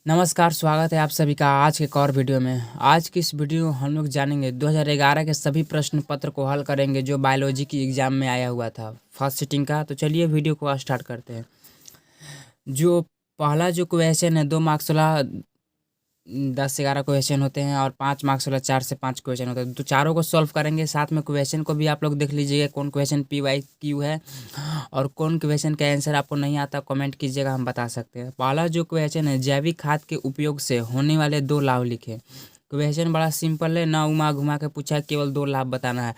नमस्कार, स्वागत है आप सभी का आज के एक और वीडियो में। आज की इस वीडियो में हम लोग जानेंगे 2011 के सभी प्रश्न पत्र को हल करेंगे जो बायोलॉजी की एग्ज़ाम में आया हुआ था फर्स्ट सिटिंग का। तो चलिए वीडियो को स्टार्ट करते हैं। जो पहला जो क्वेश्चन है 2 मार्क्स वाला 10-11 क्वेश्चन होते हैं और 5 मार्क्स वाला 4 से 5 क्वेश्चन होते हैं। तो चारों को सॉल्व करेंगे, साथ में क्वेश्चन को भी आप लोग देख लीजिएगा कौन क्वेश्चन PYQ है और कौन क्वेश्चन का आंसर आपको नहीं आता कमेंट कीजिएगा, हम बता सकते हैं। पहला जो क्वेश्चन है, जैविक खाद के उपयोग से होने वाले 2 लाभ लिखे। क्वेश्चन बड़ा सिंपल है, ना उमा घुमा के पूछा है, केवल 2 लाभ बताना है।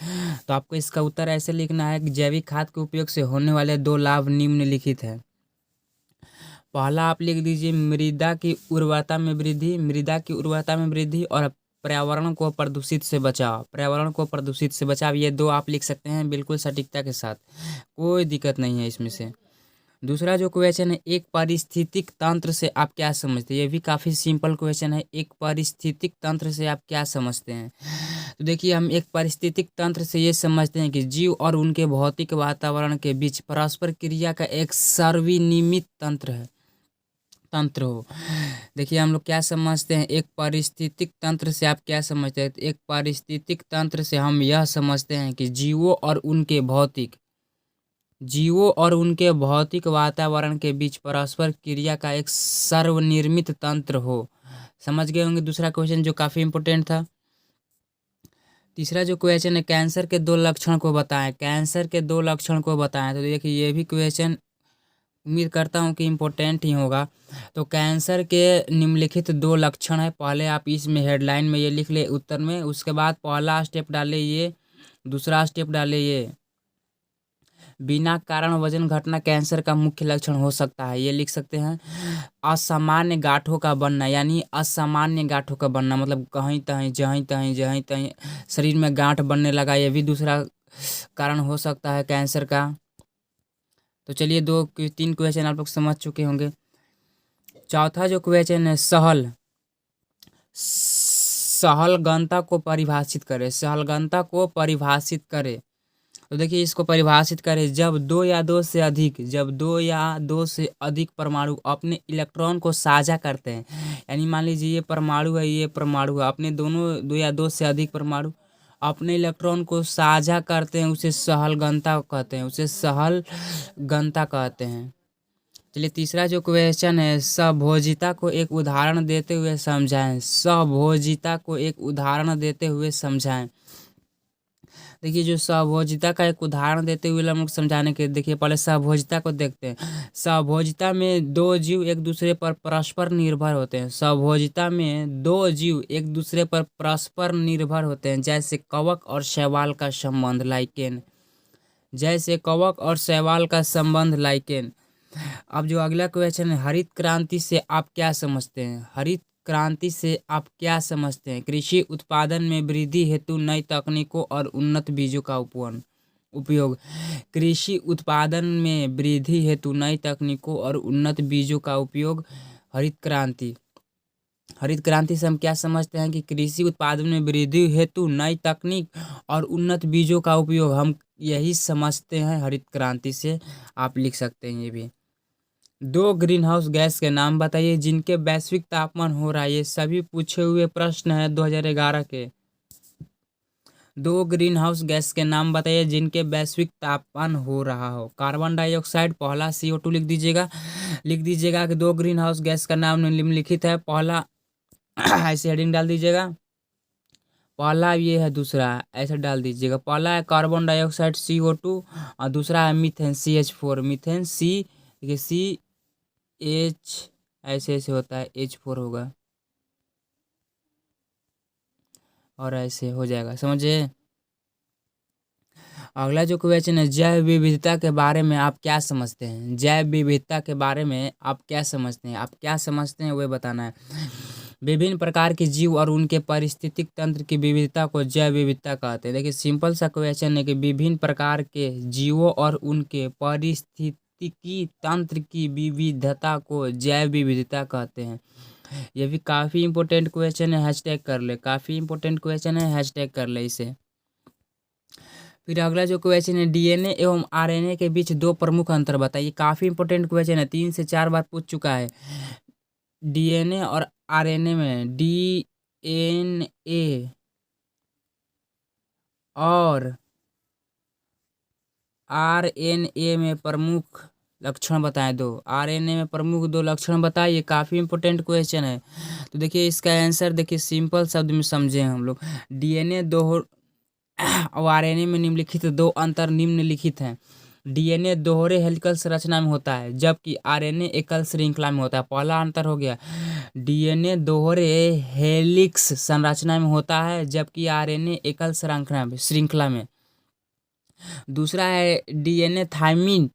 तो आपको इसका उत्तर ऐसे लिखना है कि जैविक खाद के उपयोग से होने वाले 2 लाभ निम्नलिखित है। पहला आप लिख दीजिए मृदा की उर्वरता में वृद्धि, मृदा की उर्वरता में वृद्धि और पर्यावरण को प्रदूषित से बचाव, पर्यावरण को प्रदूषित से बचाव। ये 2 आप लिख सकते हैं बिल्कुल सटीकता के साथ, कोई दिक्कत नहीं है इसमें से। दूसरा जो क्वेश्चन है, एक पारिस्थितिक तंत्र से आप क्या समझते हैं। ये भी काफ़ी सिंपल क्वेश्चन है, एक पारिस्थितिक तंत्र से आप क्या समझते हैं। तो देखिए, हम एक पारिस्थितिक तंत्र से ये समझते हैं कि जीव और उनके भौतिक वातावरण के बीच परस्पर क्रिया का एक सर्वनियमित तंत्र हो। देखिए, हम लोग क्या समझते हैं, एक पारिस्थितिक तंत्र से आप क्या समझते हैं। तो एक पारिस्थितिक तंत्र से हम यह समझते हैं कि जीवों और उनके भौतिक वातावरण के बीच परस्पर क्रिया का एक सर्वनिर्मित तंत्र हो। समझ गए होंगे दूसरा क्वेश्चन जो काफ़ी इंपॉर्टेंट था। तीसरा जो क्वेश्चन है, कैंसर के 2 लक्षण को बताएं, कैंसर के 2 लक्षण को बताएं। तो देखिए, ये भी क्वेश्चन उम्मीद करता हूँ कि इम्पोर्टेंट ही होगा। तो कैंसर के निम्नलिखित 2 लक्षण है। पहले आप इसमें हेडलाइन में ये लिख ले उत्तर में, उसके बाद पहला स्टेप डाले ये, दूसरा स्टेप डाले ये, बिना कारण वजन घटना कैंसर का मुख्य लक्षण हो सकता है, ये लिख सकते हैं। असामान्य गांठों का बनना, यानी असामान्य गांठों का बनना मतलब कहीं तहीं जहीं तहीं शरीर में गांठ बनने लगा, ये भी दूसरा कारण हो सकता है कैंसर का। तो चलिए 3 क्वेश्चन आप लोग समझ चुके होंगे। चौथा जो क्वेश्चन है, सहलगनता को परिभाषित करें, सहलगनता को परिभाषित करें। तो देखिए, इसको परिभाषित करें, जब दो या दो से अधिक परमाणु अपने इलेक्ट्रॉन को साझा करते हैं। यानी मान लीजिए ये परमाणु है, ये परमाणु है, अपने दोनों 2 या 2 से अधिक परमाणु अपने इलेक्ट्रॉन को साझा करते हैं, उसे सहलगनता कहते हैं, उसे सहलगनता कहते हैं। चलिए तीसरा जो क्वेश्चन है, सहभोजिता को एक उदाहरण देते हुए समझाएं, सहभोजिता को एक उदाहरण देते हुए समझाएं। देखिए, जो सहभोजिता का एक उदाहरण देते हुए हम लोग समझाने के, देखिए पहले सहभोजिता को देखते हैं। सहभोजिता में 2 जीव एक दूसरे पर परस्पर निर्भर होते हैं, सहभोजिता में 2 जीव एक दूसरे पर परस्पर निर्भर होते हैं, जैसे कवक और शैवाल का संबंध, लाइकेन, जैसे कवक और शैवाल का संबंध, लाइकेन। अब जो अगला क्वेश्चन है, हरित क्रांति से आप क्या समझते हैं, हरित क्रांति से आप क्या समझते हैं। कृषि उत्पादन में वृद्धि हेतु नई तकनीकों और उन्नत बीजों का उपयोग, कृषि उत्पादन में वृद्धि हेतु नई तकनीकों और उन्नत बीजों का उपयोग, हरित क्रांति। हरित क्रांति से हम क्या समझते हैं कि कृषि उत्पादन में वृद्धि हेतु नई तकनीक और उन्नत बीजों का उपयोग, हम यही समझते हैं हरित क्रांति से, आप लिख सकते हैं ये भी। 2 ग्रीन हाउस गैस के नाम बताइए जिनके वैश्विक तापमान हो रहा है, ये सभी पूछे हुए प्रश्न है 2011 के। 2 ग्रीन हाउस गैस के नाम बताइए जिनके वैश्विक तापमान हो रहा हो। कार्बन डाइऑक्साइड, पहला CO2 लिख दीजिएगा कि 2 ग्रीन हाउस गैस का नाम निम्नलिखित है। पहला ऐसे हेडिंग डाल दीजिएगा, पहला ये है, दूसरा ऐसे डाल दीजिएगा। पहला है कार्बन डाइऑक्साइड CO2 और दूसरा है मीथेन CH4, मीथेन CH, ऐसे ऐसे होता है, H4 होगा और ऐसे हो जाएगा, समझे। अगला जो क्वेश्चन है, जैव विविधता के बारे में आप क्या समझते हैं, जैव विविधता के बारे में आप क्या समझते हैं, आप क्या समझते हैं वह बताना है। विभिन्न प्रकार के जीव और उनके पारिस्थितिक तंत्र की विविधता को जैव विविधता कहते हैं। देखिए, सिंपल सा क्वेश्चन है कि विभिन्न प्रकार के जीवों और उनके पारिस्थितिकी तंत्र की विविधता को जैव विविधता कहते हैं। ये भी काफ़ी इंपॉर्टेंट क्वेश्चन है, हैशटैग कर ले, काफ़ी इंपॉर्टेंट क्वेश्चन है, हैशटैग कर ले इसे। फिर अगला जो क्वेश्चन है, DNA एवं RNA के बीच 2 प्रमुख अंतर बताइए। काफ़ी इंपॉर्टेंट क्वेश्चन है, 3 से 4 बार पूछ चुका है। डीएनए और आरएनए में डीएनए और आरएनए में प्रमुख लक्षण बताएं दो। आरएनए में प्रमुख दो लक्षण बताइए। काफ़ी इंपॉर्टेंट क्वेश्चन है। तो देखिए इसका आंसर देखिए सिंपल शब्द में समझे हम लोग। डीएनए दो और आरएनए में निम्नलिखित दो अंतर निम्नलिखित हैं। डीएनए दोहरे हेलिकल संरचना में होता है जबकि आरएनए एकल श्रृंखला में होता है। पहला अंतर हो गया, डीएनए दोहरे हेलिक्स संरचना में होता है जबकि आरएनए एकल श्रृंखला में। दूसरा है DNA thymine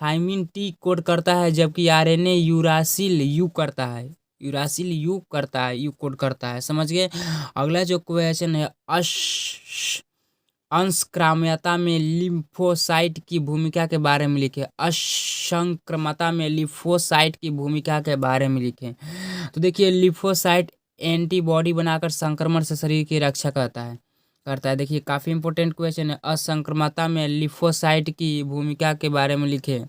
thymine T code करता है जबकि आरएनए यूरासिल यू करता है। यूरासिल यू करता है, यू कोड करता है। समझ गए। अगला जो क्वेश्चन है, अंशक्राम्यता में लिम्फोसाइट की भूमिका के बारे में लिखे। असंक्रमता में लिम्फोसाइट की भूमिका के बारे में लिखे। तो देखिए लिम्फोसाइट एंटीबॉडी बनाकर संक्रमण से शरीर की रक्षा करता है। देखिए काफ़ी इंपॉर्टेंट क्वेश्चन है। असंक्रमता में लिम्फोसाइट की भूमिका के बारे में लिखे।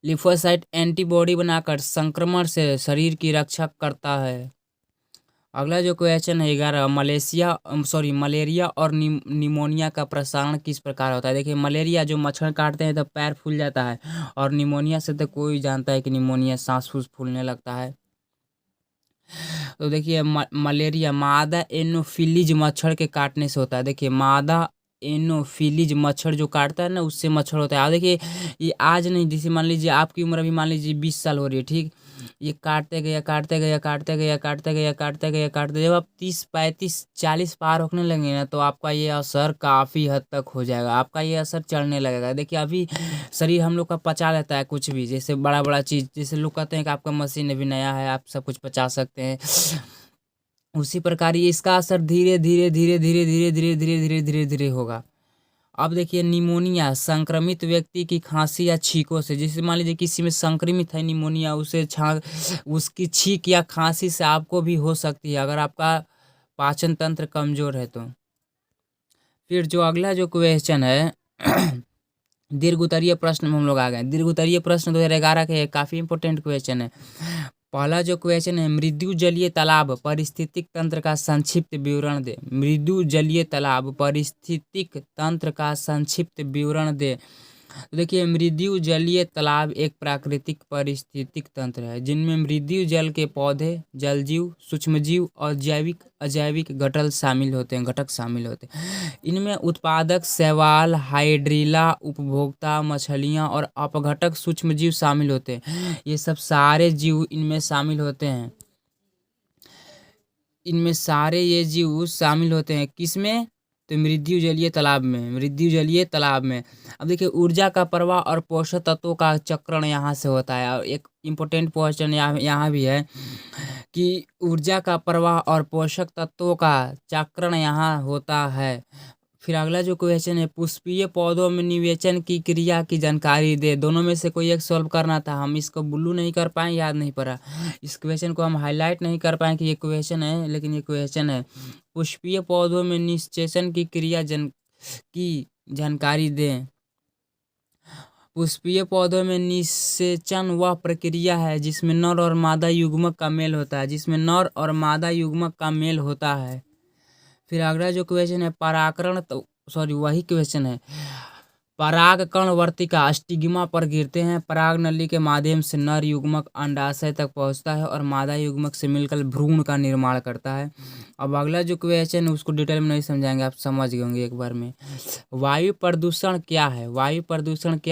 लिम्फोसाइट एंटीबॉडी बनाकर संक्रमण से शरीर की रक्षा करता है। अगला जो क्वेश्चन है 11, मलेरिया और निमोनिया का प्रसारण किस प्रकार होता है। देखिए मलेरिया जो मच्छर काटते हैं तो पैर फूल जाता है, और निमोनिया से तो कोई जानता है कि निमोनिया सांस फूस फूलने लगता है। तो देखिए मलेरिया मादा एनोफिलीज मच्छर के काटने से होता है। देखिए मादा एनोफिलीज मच्छर जो काटता है ना, उससे मच्छर होता है। और देखिए ये आज नहीं, जैसे मान लीजिए आपकी उम्र अभी मान लीजिए 20 साल हो रही है, ठीक। ये काटते गया काटते गया काटते गया काटते गया काटते गया काटते, जब आप 30 35 40 पार होने लगेंगे ना, तो आपका ये असर काफ़ी हद तक हो जाएगा। आपका ये असर चढ़ने लगेगा। देखिए अभी शरीर हम लोग का पचा लेता है कुछ भी, जैसे बड़ा बड़ा चीज़, जैसे लोग कहते हैं कि आपका मशीन अभी नया है, आप सब कुछ पचा सकते हैं। उसी प्रकार ये इसका असर धीरे धीरे धीरे धीरे धीरे धीरे धीरे धीरे धीरे धीरे होगा। अब देखिए निमोनिया संक्रमित व्यक्ति की खांसी या छींकों से, जैसे मान लीजिए किसी में संक्रमित है निमोनिया, उसकी छींक या खांसी से आपको भी हो सकती है, अगर आपका पाचन तंत्र कमजोर है तो। फिर जो अगला जो क्वेश्चन है दीर्घ उत्तरीय प्रश्न में हम लोग आ गए। दीर्घ उत्तरीय प्रश्न 2011 के काफ़ी इंपॉर्टेंट क्वेश्चन है। पहला जो क्वेश्चन है, मृदु जलीय तालाब पारिस्थितिक तंत्र का संक्षिप्त विवरण दे। मृदु जलीय तालाब पारिस्थितिक तंत्र का संक्षिप्त विवरण दे। तो देखिए मृदु जलीय तालाब एक प्राकृतिक पारिस्थितिक तंत्र है जिनमें मृदु जल के पौधे, जलजीव, सूक्ष्मजीव और जैविक अजैविक घटक शामिल होते हैं। इनमें उत्पादक शैवाल, हाइड्रिला, उपभोक्ता मछलियाँ और अपघटक सूक्ष्मजीव शामिल होते हैं। ये सब सारे जीव इनमें शामिल होते हैं। इनमें सारे ये जीव शामिल होते हैं किसमें, तो मृदु जलीय तालाब में। अब देखिए ऊर्जा का प्रवाह और पोषक तत्वों का चक्रण यहाँ से होता है। और एक इम्पोर्टेंट क्वेश्चन यहाँ भी है कि ऊर्जा का प्रवाह और पोषक तत्वों का चक्रण यहाँ होता है। फिर अगला जो क्वेश्चन है, पुष्पीय पौधों में निवेचन की क्रिया की जानकारी दे। दोनों में से कोई एक सॉल्व करना था, हम इसको ब्लू नहीं कर पाए, याद नहीं पड़ा। इस क्वेश्चन को हम हाईलाइट नहीं कर पाए कि ये क्वेश्चन है, लेकिन ये क्वेश्चन है पुष्पीय पौधों में निषेचन की क्रिया की जानकारी दें। पुष्पीय पौधों में निषेचन वह प्रक्रिया है जिसमें नर और मादा युग्मक का मेल होता है। फिर अगला जो क्वेश्चन है वही क्वेश्चन है, परागकण वर्तिका स्टिग्मा पर गिरते हैं। पराग नली के माध्यम से नर युग्मक अंडाशय तक पहुंचता है और मादा युग्मक से मिलकर भ्रूण का निर्माण करता है। अब अगला जो क्वेश्चन है उसको डिटेल में नहीं समझाएंगे, आप समझ गए होंगे एक बार में। वायु प्रदूषण क्या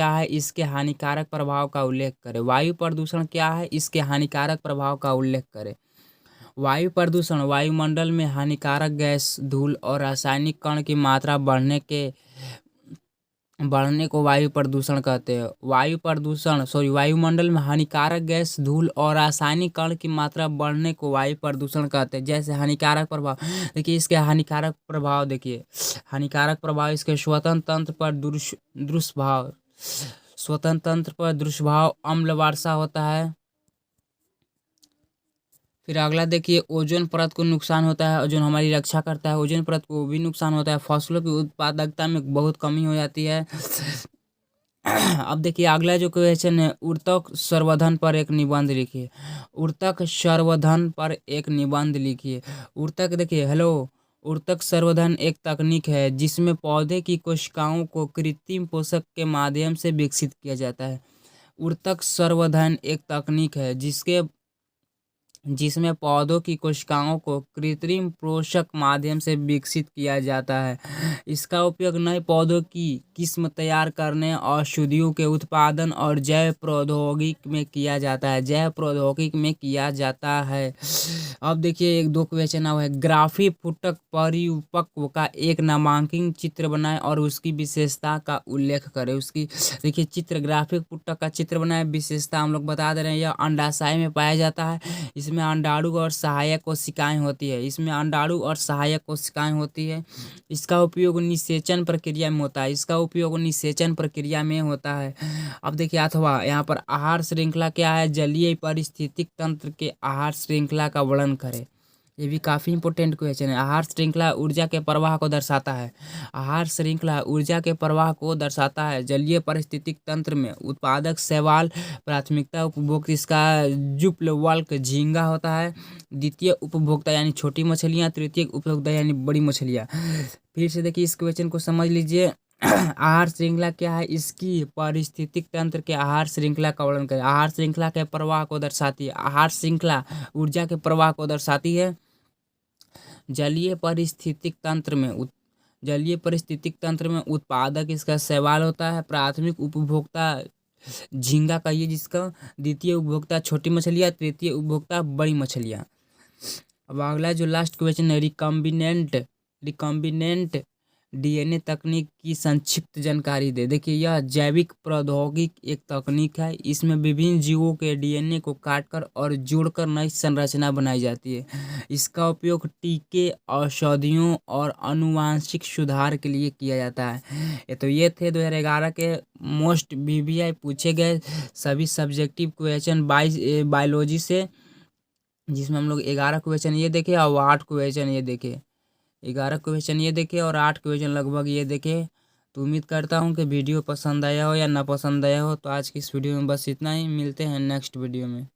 है, इसके हानिकारक प्रभाव का उल्लेख करें। वायु प्रदूषण क्या है, इसके हानिकारक प्रभाव का उल्लेख करें। वायु प्रदूषण वायुमंडल में हानिकारक गैस, धूल और रासायनिक कण की मात्रा बढ़ने को वायु प्रदूषण कहते हैं। वायुमंडल में हानिकारक गैस, धूल और रासायनिक कण की मात्रा बढ़ने को वायु प्रदूषण कहते हैं। जैसे हानिकारक प्रभाव देखिए, इसके हानिकारक प्रभाव इसके श्वसन तंत्र पर दुष्प्रभाव अम्ल वर्षा होता है। फिर अगला देखिए, ओजोन परत को नुकसान होता है। ओजोन हमारी रक्षा करता है, ओजोन परत को भी नुकसान होता है। फसलों की उत्पादकता में बहुत कमी हो जाती है। अब देखिए अगला जो क्वेश्चन है, ऊतक संवर्धन पर एक निबंध लिखिए। ऊतक संवर्धन पर एक निबंध लिखिए। ऊतक देखिए, हेलो, ऊतक संवर्धन एक तकनीक है जिसमें पौधे की कोशिकाओं को कृत्रिम पोषक के माध्यम से विकसित किया जाता है। ऊतक संवर्धन एक तकनीक है जिसमें पौधों की कोशिकाओं को कृत्रिम पोषक माध्यम से विकसित किया जाता है। इसका उपयोग नए पौधों की किस्म तैयार करने, औषधियों के उत्पादन और जैव प्रौद्योगिकी में किया जाता है। अब देखिए एक दो क्वेश्चन हुआ है। ग्राफी फुटक परिपक्व का एक नामांकित चित्र बनाए और उसकी विशेषता का उल्लेख करें। उसकी देखिए चित्र, ग्राफिक फुटक का चित्र बनाए, विशेषता हम लोग बता दे रहे हैं। यह अंडाशय में पाया जाता है। इसमें अंडाणु और सहायक कोशिकाएं होती है। इसका उपयोग निषेचन प्रक्रिया में होता है। अब देखिए अथवा यहाँ पर आहार श्रृंखला क्या है, जलीय पारिस्थितिक तंत्र के आहार श्रृंखला का वर्णन करें। ये भी काफी इंपॉर्टेंट क्वेश्चन है। आहार श्रृंखला ऊर्जा के प्रवाह को दर्शाता है। जलीय पारिस्थितिक तंत्र में उत्पादक शैवाल, प्राथमिकता उपभोक्ता इसका जुप्ल वल्क झींगा होता है, द्वितीय उपभोक्ता यानी छोटी मछलियाँ, तृतीय उपभोक्ता यानी बड़ी मछलियाँ। फिर से देखिए इस क्वेश्चन को समझ लीजिए। आहार श्रृंखला क्या है, इसकी पारिस्थितिक तंत्र के आहार श्रृंखला का वर्णन करें। आहार श्रृंखला के प्रवाह को दर्शाती है। आहार श्रृंखला ऊर्जा के प्रवाह को दर्शाती है। जलीय पारिस्थितिक तंत्र में उत्पादक इसका शैवाल होता है, प्राथमिक उपभोक्ता झींगा कहिए जिसका, द्वितीय उपभोक्ता छोटी मछलियाँ, तृतीय उपभोक्ता बड़ी मछलियाँ। अब अगला जो लास्ट क्वेश्चन है, रिकम्बिनेंट डीएनए तकनीक की संक्षिप्त जानकारी दे। देखिए यह जैविक प्रौद्योगिकी एक तकनीक है। इसमें विभिन्न जीवों के डीएनए को काटकर और जोड़कर नई संरचना बनाई जाती है। इसका उपयोग टीके, औषधियों और आनुवांशिक सुधार के लिए किया जाता है। ये थे 2011 के मोस्ट वीवीआई पूछे गए सभी सब्जेक्टिव क्वेश्चन बायोलॉजी से, जिसमें हम लोग 11 क्वेश्चन ये देखे और 8 क्वेश्चन ये देखे। 11 क्वेश्चन ये देखे और 8 क्वेश्चन लगभग ये देखे। तो उम्मीद करता हूँ कि वीडियो पसंद आया हो या ना पसंद आया हो। तो आज की इस वीडियो में बस इतना ही। मिलते हैं नेक्स्ट वीडियो में।